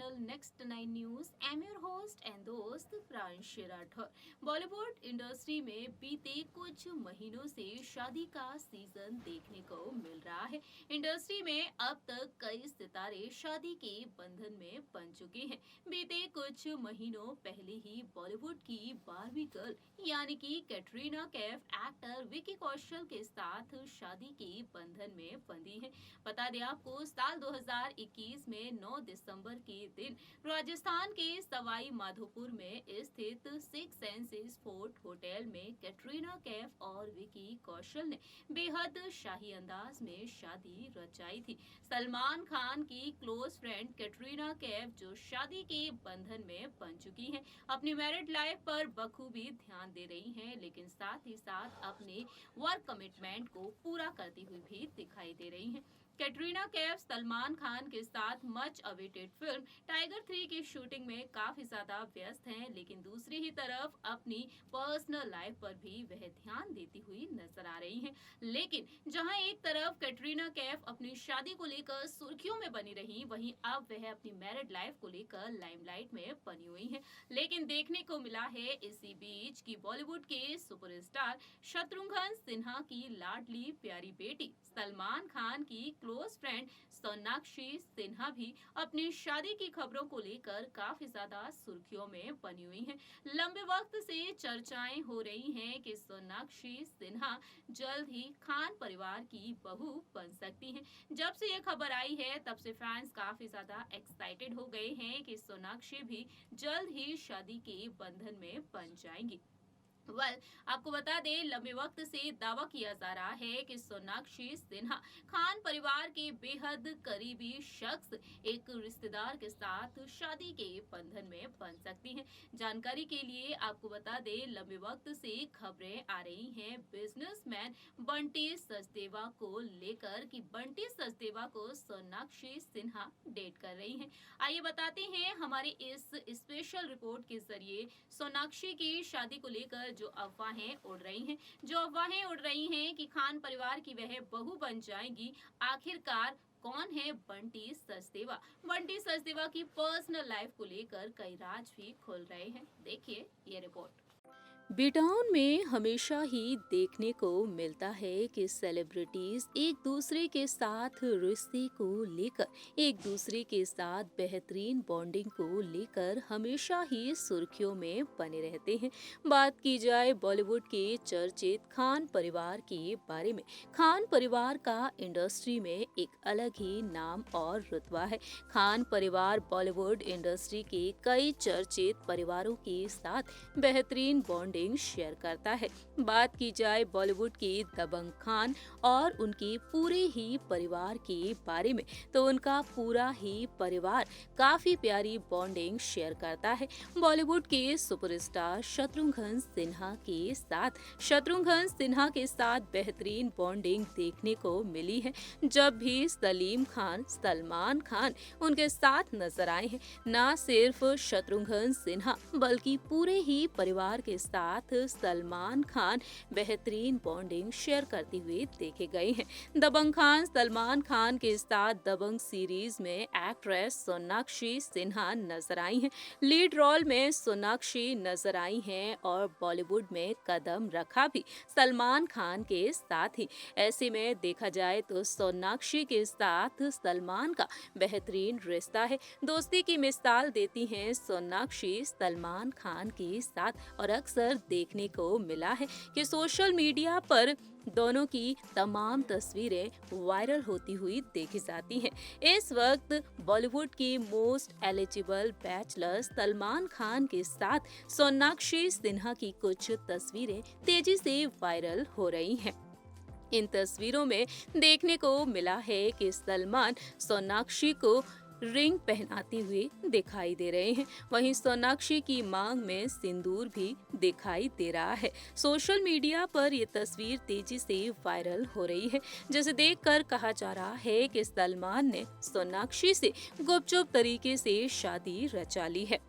channel Next 9 News. I'm your host and दोस्त Pranshi Rathore. Bollywood industry में बीते कुछ महीनों से शादी का सीजन देखने को मिल रहा है। इंडस्ट्री में अब तक कई सितारे शादी के बंधन में बन चुके हैं। बीते कुछ महीनों पहले ही बॉलीवुड की बारहवीं गर्ल यानी कि कैटरीना कैफ एक्टर विकी कौशल के साथ शादी के बंधन में बंधी है। बता दें आपको, साल 2021 में 9 दिसंबर के दिन राजस्थान के सवाई माधोपुर में स्थित सिक्स सेंसेस फोर्ट होटल में कैटरीना कैफ और विकी कौशल ने बेहद शाही अंदाज में शादी रचाई थी। सलमान खान की क्लोज फ्रेंड कैटरीना कैफ, जो शादी के बंधन में बन चुकी हैं, अपनी मैरिड लाइफ पर बखूबी ध्यान दे रही हैं, लेकिन साथ ही साथ अपने वर्क कमिटमेंट को पूरा करती हुई भी दिखाई दे रही हैं। कैटरीना कैफ सलमान खान के साथ मच अवेटेड फिल्म टाइगर 3 की शूटिंग में काफी ज्यादा व्यस्त हैं, लेकिन दूसरी ही तरफ अपनी पर्सनल लाइफ पर भी वह ध्यान देती हुई नजर आ रही हैं। लेकिन जहां एक तरफ कैटरीना कैफ अपनी शादी को लेकर सुर्खियों में बनी रही, वहीं अब वह अपनी मैरिड लाइफ को लेकर लाइमलाइट में बनी हुई हैं। लेकिन देखने को मिला है इसी बीच की बॉलीवुड के सुपरस्टार शत्रुघ्न सिन्हा की लाडली प्यारी बेटी सलमान खान की क्लोज फ्रेंड सोनाक्षी सिन्हा भी अपनी शादी की खबरों को लेकर काफी ज्यादा सुर्खियों में बनी हुई हैं। लंबे वक्त से चर्चाएं हो रही हैं कि सोनाक्षी सिन्हा जल्द ही खान परिवार की बहू बन सकती हैं। जब से ये खबर आई है, तब से फैंस काफी ज्यादा एक्साइटेड हो गए हैं कि सोनाक्षी भी जल्द ही शादी के बंधन में बन जाएंगी। आपको बता दें, लंबे वक्त से दावा किया जा रहा है कि सोनाक्षी सिन्हा खान परिवार के बेहद करीबी शख्स एक रिश्तेदार के साथ शादी के बंधन में बन सकती हैं। जानकारी के लिए आपको बता दें, लंबे वक्त से खबरें आ रही हैं बिजनेसमैन बंटी सचदेवा को लेकर कि बंटी सचदेवा को सोनाक्षी सिन्हा डेट कर रही हैं। आइए बताते हैं हमारे इस स्पेशल रिपोर्ट के जरिए सोनाक्षी की शादी को लेकर जो अफवाहें उड़ रही हैं कि खान परिवार की वह बहू बन जाएंगी, आखिरकार कौन है बंटी सचदेवा की पर्सनल लाइफ को लेकर कई राज भी खुल रहे हैं। देखिए ये रिपोर्ट। बीटाउन में हमेशा ही देखने को मिलता है कि सेलिब्रिटीज एक दूसरे के साथ रिश्ते को लेकर, एक दूसरे के साथ बेहतरीन बॉन्डिंग को लेकर हमेशा ही सुर्खियों में बने रहते हैं। बात की जाए बॉलीवुड के चर्चित खान परिवार के बारे में, खान परिवार का इंडस्ट्री में एक अलग ही नाम और रुतबा है। खान परिवार बॉलीवुड इंडस्ट्री के कई चर्चित परिवारों के साथ बेहतरीन बॉन्डिंग शेयर करता है। बात की जाए बॉलीवुड के दबंग खान और उनके पूरे ही परिवार के बारे में, तो उनका पूरा ही परिवार काफी प्यारी बॉन्डिंग शेयर करता है। बॉलीवुड के सुपरस्टार शत्रुघ्न सिन्हा के साथ बेहतरीन बॉन्डिंग देखने को मिली है। जब भी सलमान खान उनके साथ नजर आए हैं, न सिर्फ शत्रुघ्न सिन्हा बल्कि पूरे ही परिवार के साथ सलमान खान बेहतरीन बॉन्डिंग शेयर करते हुए देखे गए हैं। दबंग खान सलमान खान के साथ दबंग सीरीज में एक्ट्रेस सोनाक्षी सिन्हा नजर आई हैं। लीड रोल में सोनाक्षी नजर आई हैं और बॉलीवुड में कदम रखा भी सलमान खान के साथ ही। ऐसे में देखा जाए तो सोनाक्षी के साथ सलमान का बेहतरीन रिश्ता है। दोस्ती की मिसाल देती हैं सोनाक्षी सलमान खान के साथ, और अक्सर देखने को मिला है कि सोशल मीडिया पर दोनों की तमाम तस्वीरें वायरल होती हुई देखी जाती हैं। इस वक्त बॉलीवुड की most eligible bachelor Salman Khan के साथ सोनाक्षी सिन्हा की कुछ तस्वीरें तेजी से वायरल हो रही हैं। इन तस्वीरों में देखने को मिला है कि सलमान सोनाक्षी को रिंग पहनाते हुए दिखाई दे रहे हैं। वहीं सोनाक्षी की मांग में सिंदूर भी दिखाई दे रहा है। सोशल मीडिया पर ये तस्वीर तेजी से वायरल हो रही है, जिसे देखकर कहा जा रहा है कि सलमान ने सोनाक्षी से गुपचुप तरीके से शादी रचा ली है।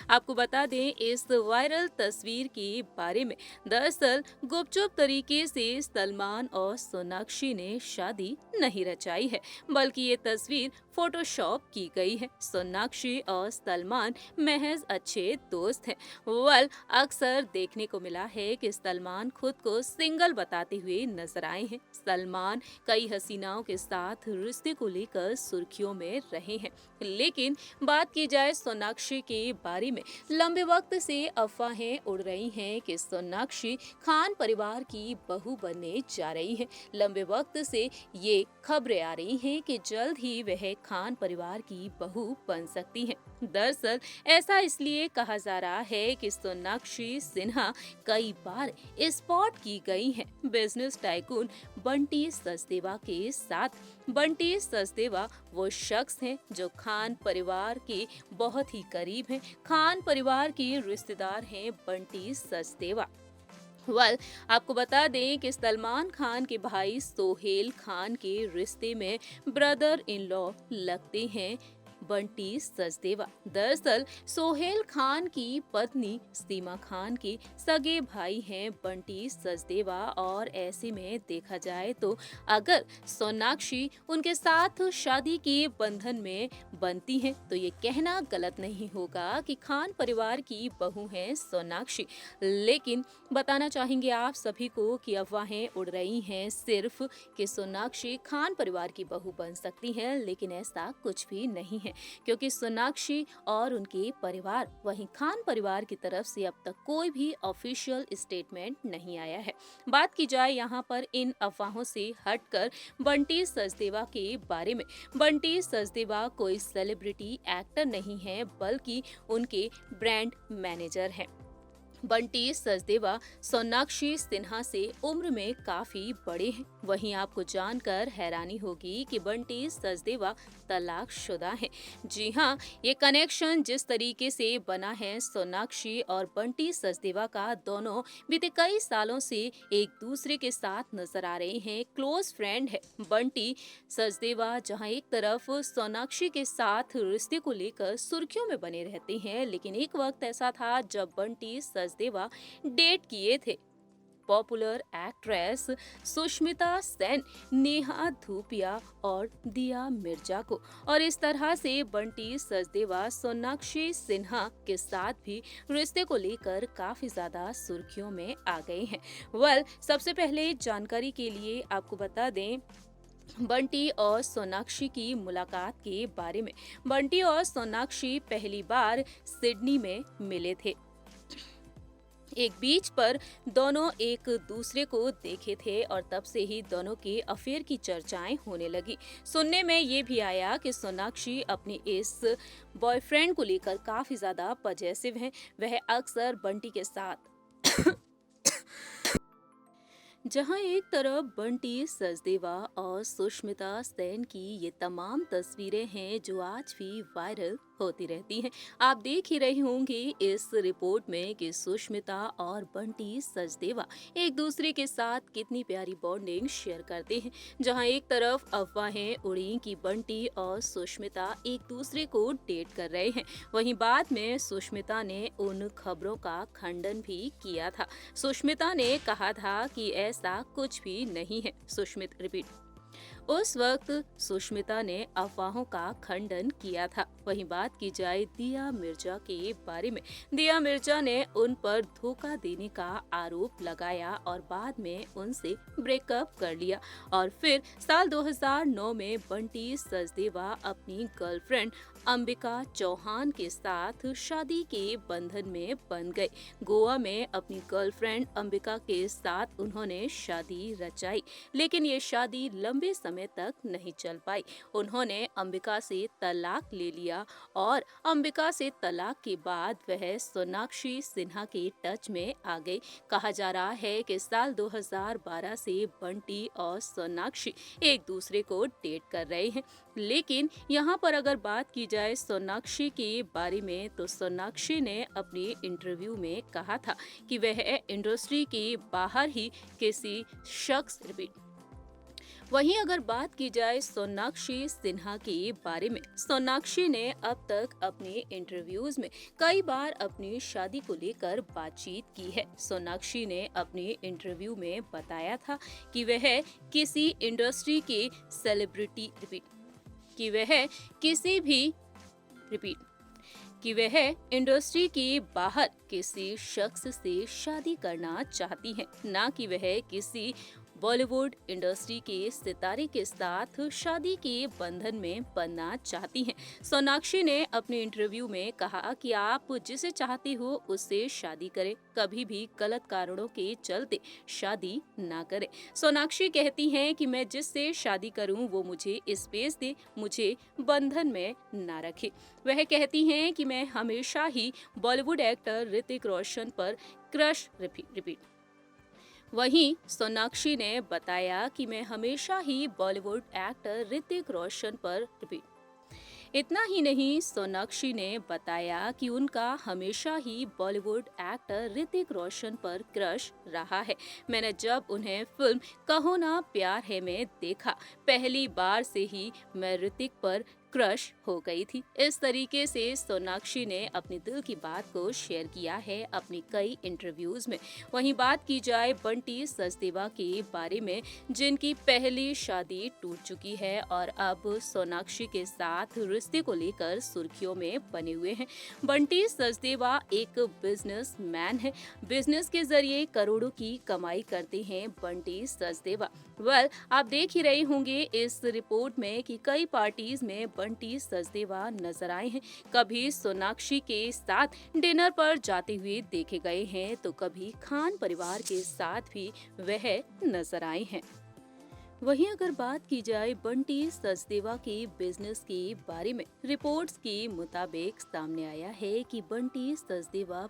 आपको बता दें इस वायरल तस्वीर के बारे में। दरअसल गुपचुप तरीके से सलमान और सोनाक्षी ने शादी नहीं रचाई है, बल्कि ये तस्वीर फोटोशॉप की गई है। सोनाक्षी और सलमान महज अच्छे दोस्त हैं। वेल, अक्सर देखने को मिला है कि सलमान खुद को सिंगल बताते हुए नजर आए हैं। सलमान कई हसीनाओं के साथ रिश्ते को लेकर सुर्खियों में रहे हैं, लेकिन बात की जाए सोनाक्षी के बारे में, लंबे वक्त से अफवाहें उड़ रही हैं कि सोनाक्षी खान परिवार की बहू बनने जा रही है। लंबे वक्त से ये खबरें आ रही हैं कि जल्द ही वह खान परिवार की बहू बन सकती हैं। दरअसल ऐसा इसलिए कहा जा रहा है कि सोनाक्षी सिन्हा कई बार स्पॉट की गई हैं बिजनेस टाइकून बंटी सचदेवा के साथ। बंटी सचदेवा वो शख्स हैं जो खान परिवार के बहुत ही करीब हैं। खान परिवार के रिश्तेदार हैं बंटी सचदेवा। आपको बता दें कि सलमान खान के भाई सोहेल खान के रिश्ते में ब्रदर इन लॉ लगते हैं बंटी सचदेवा। दरअसल सोहेल खान की पत्नी सीमा खान के सगे भाई हैं बंटी सचदेवा, और ऐसे में देखा जाए तो अगर सोनाक्षी उनके साथ शादी के बंधन में बनती हैं तो ये कहना गलत नहीं होगा कि खान परिवार की बहू हैं सोनाक्षी। लेकिन बताना चाहेंगे आप सभी को कि अफवाहें उड़ रही हैं सिर्फ कि सोनाक्षी खान परिवार की बहू बन सकती हैं, लेकिन ऐसा कुछ भी नहीं है, क्योंकि सोनाक्षी और उनके परिवार वहीं खान परिवार की तरफ से अब तक कोई भी ऑफिशियल स्टेटमेंट नहीं आया है। बात की जाए यहाँ पर इन अफवाहों से हटकर बंटी सचदेवा के बारे में, बंटी सचदेवा कोई सेलिब्रिटी एक्टर नहीं है, बल्कि उनके ब्रांड मैनेजर हैं। बंटी सचदेवा सोनाक्षी सिन्हा से उम्र में काफी बड़े हैं। वहीं आपको जानकर हैरानी होगी कि बंटी सचदेवा तलाकशुदा हैं। जी हाँ, ये कनेक्शन जिस तरीके से बना है सोनाक्षी और बंटी सचदेवा का, दोनों बीते कई सालों से एक दूसरे के साथ नजर आ रहे हैं, क्लोज फ्रेंड है। बंटी सचदेवा जहाँ एक तरफ सोनाक्षी के साथ रिश्ते को लेकर सुर्खियों में बने रहते हैं, लेकिन एक वक्त ऐसा था जब बंटी सचदेवा डेट किए थे पॉपुलर एक्ट्रेस सुष्मिता सेन, नेहा धूपिया और दिया मिर्जा को, और इस तरह से बंटी सचदेवा सोनाक्षी सिन्हा के साथ भी रिश्ते को लेकर काफी ज्यादा सुर्खियों में आ गए हैं। सबसे पहले जानकारी के लिए आपको बता दें बंटी और सोनाक्षी की मुलाकात के बारे में। बंटी और सोनाक्षी पहली बार सिडनी में मिले थे। एक बीच पर दोनों एक दूसरे को देखे थे और तब से ही दोनों के अफेयर की चर्चाएं होने लगी। सुनने में ये भी आया कि सोनाक्षी अपने इस बॉयफ्रेंड को लेकर काफी ज्यादा पजेसिव हैं। वह अक्सर बंटी के साथ जहां एक तरफ बंटी सचदेवा और सुष्मिता सेन की ये तमाम तस्वीरें हैं जो आज भी वायरल होती रहती हैं। आप देख ही रहे होंगे इस रिपोर्ट में कि सुष्मिता और बंटी सचदेवा एक दूसरे के साथ कितनी प्यारी बॉन्डिंग शेयर करते हैं। जहां एक तरफ अफवाहें उड़ी कि बंटी और सुष्मिता एक दूसरे को डेट कर रहे हैं, वहीं बाद में सुष्मिता ने उन खबरों का खंडन भी किया था। सुष्मिता ने कहा था कि ऐसा कुछ भी नहीं है। उस वक्त सुष्मिता ने अफवाहों का खंडन किया था। वहीं बात की जाए दिया मिर्जा के बारे में, दिया मिर्जा ने उन पर धोखा देने का आरोप लगाया और बाद में उनसे ब्रेकअप कर लिया, और फिर साल 2009 में बंटी सचदेवा अपनी गर्लफ्रेंड अंबिका चौहान के साथ शादी के बंधन में बंध गए। गोवा में अपनी गर्लफ्रेंड अंबिका के साथ उन्होंने शादी रचाई, लेकिन ये शादी लंबे समय तक नहीं चल पाई। उन्होंने अंबिका से तलाक ले लिया और अंबिका से तलाक के बाद वह सोनाक्षी सिन्हा के टच में आ गई। कहा जा रहा है कि साल 2012 से बंटी और सोनाक्षी एक दूसरे को डेट कर रहे हैं। लेकिन यहाँ पर अगर बात की जाए सोनाक्षी के बारे में, तो सोनाक्षी ने अपने इंटरव्यू में कहा था कि वह इंडस्ट्री के बाहर ही किसी शख्स वहीं अगर बात की जाए सोनाक्षी सिन्हा के बारे में, सोनाक्षी ने अब तक अपने इंटरव्यूज में कई बार अपनी शादी को लेकर बातचीत की है। सोनाक्षी ने अपने इंटरव्यू में बताया था कि वह किसी इंडस्ट्री के सेलिब्रिटी कि वह किसी भी रिपीट कि वह इंडस्ट्री के बाहर किसी शख्स से शादी करना चाहती हैं, ना कि वह किसी बॉलीवुड इंडस्ट्री के सितारे के साथ शादी के बंधन में बंधना चाहती हैं। सोनाक्षी ने अपने इंटरव्यू में कहा कि आप जिसे चाहती हो उससे शादी करें, कभी भी गलत कारणों के चलते शादी ना करें। सोनाक्षी कहती हैं कि मैं जिससे शादी करूं वो मुझे स्पेस दे, मुझे बंधन में ना रखे। वह कहती हैं कि मैं हमेशा ही बॉलीवुड एक्टर ऋतिक रोशन पर क्रश रिपीट वहीं सोनाक्षी ने बताया कि मैं हमेशा ही बॉलीवुड एक्टर ऋतिक रोशन पर रिपीट इतना ही नहीं, सोनाक्षी ने बताया कि उनका हमेशा ही बॉलीवुड एक्टर ऋतिक रोशन पर क्रश रहा है। मैंने जब उन्हें फिल्म कहो ना प्यार है में देखा, पहली बार से ही मैं ऋतिक पर क्रश हो गई थी। इस तरीके से सोनाक्षी ने अपने दिल की बात को शेयर किया है अपनी कई इंटरव्यूज में। वहीं बात की जाए बंटी सचदेवा के बारे में, जिनकी पहली शादी टूट चुकी है और अब सोनाक्षी के साथ रिश्ते को लेकर सुर्खियों में बने हुए हैं। बंटी सचदेवा एक बिजनेसमैन है। बिजनेस के जरिए करोड़ों की कमाई करते हैं बंटी सचदेवा। आप देख ही रहे होंगे इस रिपोर्ट में कि कई पार्टीज में बंटी सचदेवा नजर आए हैं। कभी सोनाक्षी के साथ डिनर पर जाते हुए देखे गए हैं, तो कभी खान परिवार के साथ भी वह नजर आए हैं। वहीं अगर बात की जाए बंटी सचदेवा के बिजनेस के बारे में, रिपोर्ट्स के मुताबिक सामने आया है कि Bunty Sachdeva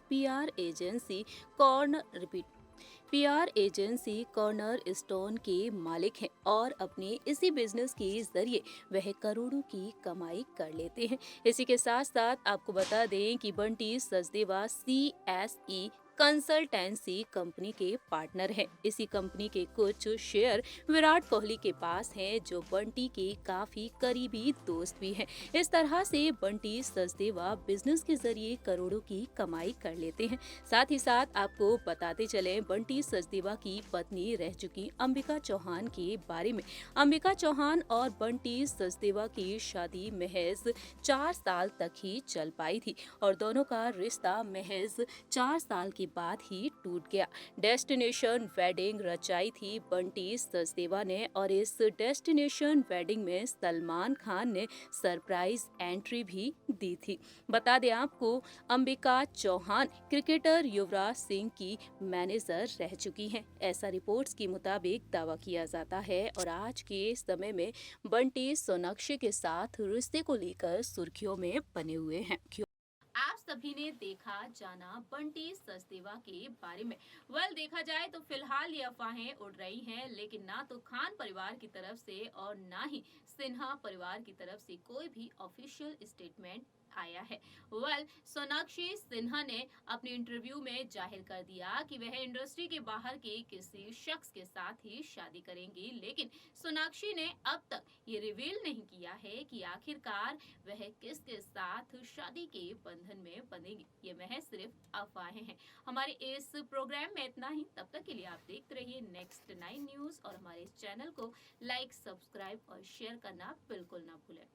PR agency corner stone के मालिक हैं और अपने इसी बिजनेस के जरिए वह करोड़ों की कमाई कर लेते हैं। इसी के साथ साथ आपको बता दें कि Bunty Sachdeva CSE consultancy company के पार्टनर हैं। इसी कंपनी के कुछ शेयर विराट कोहली के पास हैं, जो बंटी के काफी करीबी दोस्त भी हैं। इस तरह से बंटी सचदेवा बिजनेस के जरिए करोड़ों की कमाई कर लेते हैं। साथ ही साथ आपको बताते चले बंटी सचदेवा की पत्नी रह चुकी अंबिका चौहान के बारे में। अंबिका चौहान और बंटी सचदेवा की शादी महज 4 साल तक ही चल पाई थी और दोनों का रिश्ता महज 4 साल के बाद ही टूट गया। डेस्टिनेशन वेडिंग रचाई थी बंटी सचदेवा ने और इस डेस्टिनेशन वेडिंग में सलमान खान ने सरप्राइज एंट्री भी दी थी। बता दें आपको, अंबिका चौहान क्रिकेटर युवराज सिंह की मैनेजर रह चुकी हैं। ऐसा रिपोर्ट्स के मुताबिक दावा किया जाता है और आज के समय में बंटी सोनाक्षी के साथ रिश्ते को लेकर सुर्खियों में बने हुए हैं। आप सभी ने देखा जाना बंटी सचदेवा के बारे में। देखा जाए तो फिलहाल ये अफवाहें उड़ रही हैं, लेकिन ना तो खान परिवार की तरफ से और ना ही सिन्हा परिवार की तरफ से कोई भी ऑफिशियल स्टेटमेंट आया है। सोनाक्षी सिन्हा ने अपने इंटरव्यू में जाहिर कर दिया कि वह इंडस्ट्री के बाहर के किसी शख्स के साथ ही शादी करेंगी, लेकिन सोनाक्षी ने अब तक ये रिवील नहीं किया है कि आखिरकार वह किसके साथ शादी के बंधन में बंधेगी। ये महज सिर्फ अफवाहें हैं। हमारे इस प्रोग्राम में इतना ही। तब तक के लिए आप देखते रहिए नेक्स्ट 9 न्यूज और हमारे इस चैनल को लाइक, सब्सक्राइब और शेयर करना बिल्कुल ना भूलें।